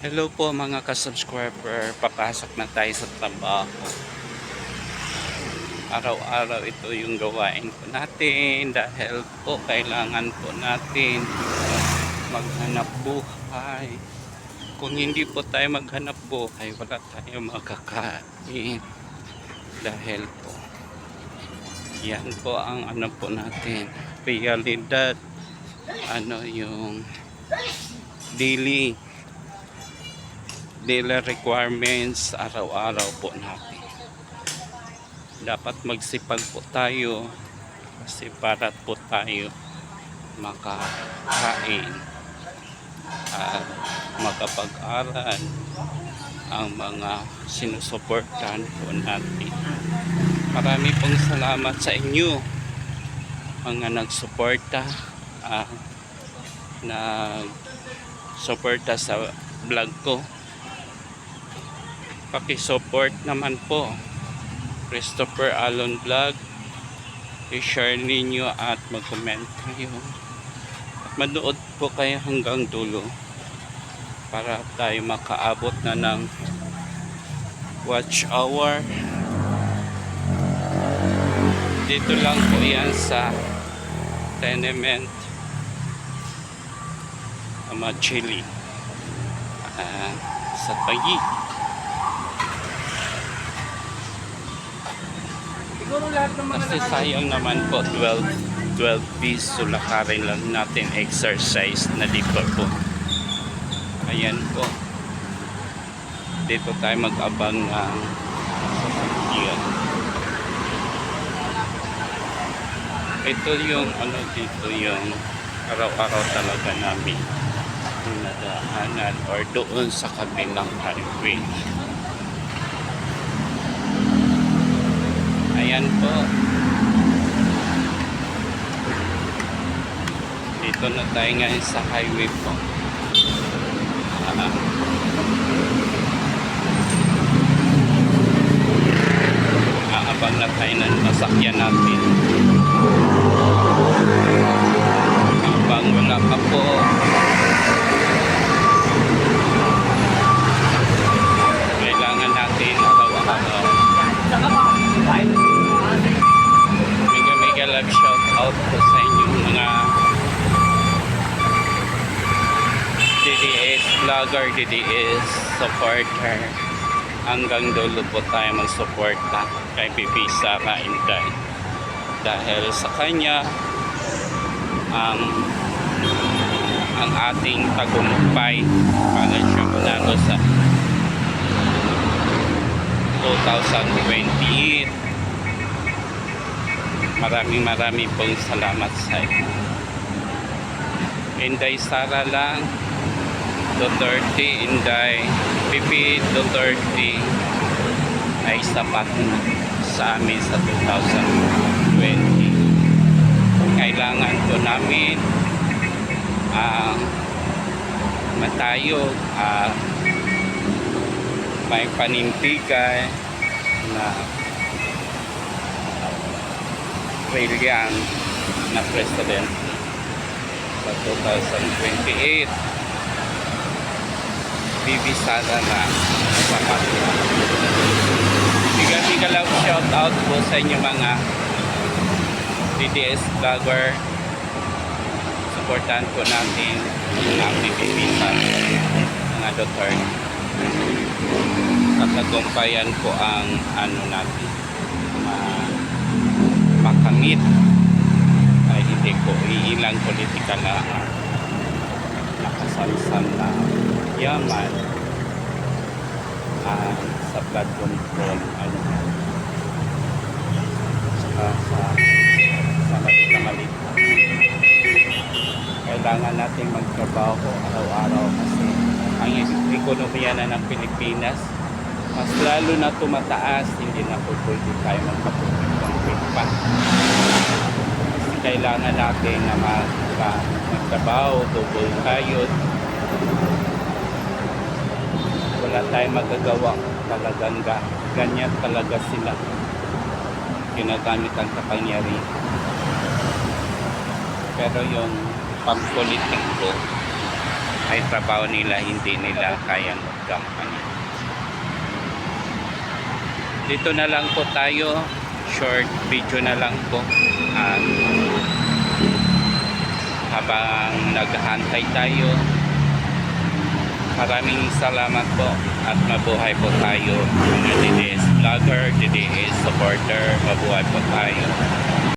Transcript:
Hello po mga ka-subscriber, papasok na tayo sa trabaho. Araw-araw ito yung gawain po natin dahil po kailangan po natin maghanap buhay. Kung hindi po tayo maghanap buhay, wala tayong makakain. Dahil po, yan po ang ano po natin, realidad, yung daily requirements araw-araw po natin. Dapat magsipag po tayo kasi para po tayo makakain at makapag-aral ang mga sinusuportahan po natin. Marami pong salamat sa inyo mga nagsuporta, nagsuporta sa vlog ko. Paki-support naman po Christopher Alon Vlog, i-share ninyo at mag-comment kayo at manood po kayo hanggang dulo para tayo makaabot na ng watch hour. Dito lang po yan sa tenement Chili sa Taguig. Kasi sayang naman po 12 piso lakarin lang natin exercise na dito po. Ayan po, dito tayo mag-abang ng sasakyan. Ito yung dito yung araw-araw talaga namin nadaanan or doon sa kabilang highway. Ayan po, dito na tayo ngayon sa highway po. Aabang na tayo ng masakyan natin habang wala pa po. Kailangan natin araw-araw mega love shout out po sa inyong mga DDS vlogger, DDS supporter. Hanggang dulo po tayo magsuporta kay Bibi Sara Inday dahil sa kanya ang ating tagumpay para siya manalo sa 2028. Maraming pong salamat sa iyo. Inday Sara lang Duterte, Inday Pipi Duterte ay sapat na sa amin sa 2020. Kailangan po namin matayog, may panindigan na brilliant na president sa 2028. Bibi Sara na sapat. Biga lang shout out po sa inyo mga DDS vlogger. Supportan po natin ang Bibi Sara mga doktor. Katagumpayan po ang natin makamit ay hindi po iilang politika na nakasalsal na yaman sa blood control sa malit. Kailangan natin magtrabaho araw-araw kasi ang ekonomiya na ng Pilipinas mas lalo na tumataas, hindi na po pwede tayo magpapagpapit pa. Kailangan natin na magtrabaho, double tayo. Wala tayong magagawa, talagang ganyan talaga sila ginagamit ang kapangyarihan. Pero yung pampolitik ko ay trabaho nila, hindi nila kayang mag-company. Dito na lang po tayo, short video na lang po. At habang naghahantay tayo, maraming salamat po at mabuhay po tayo mga DDS vlogger, DDS supporter, mabuhay po tayo.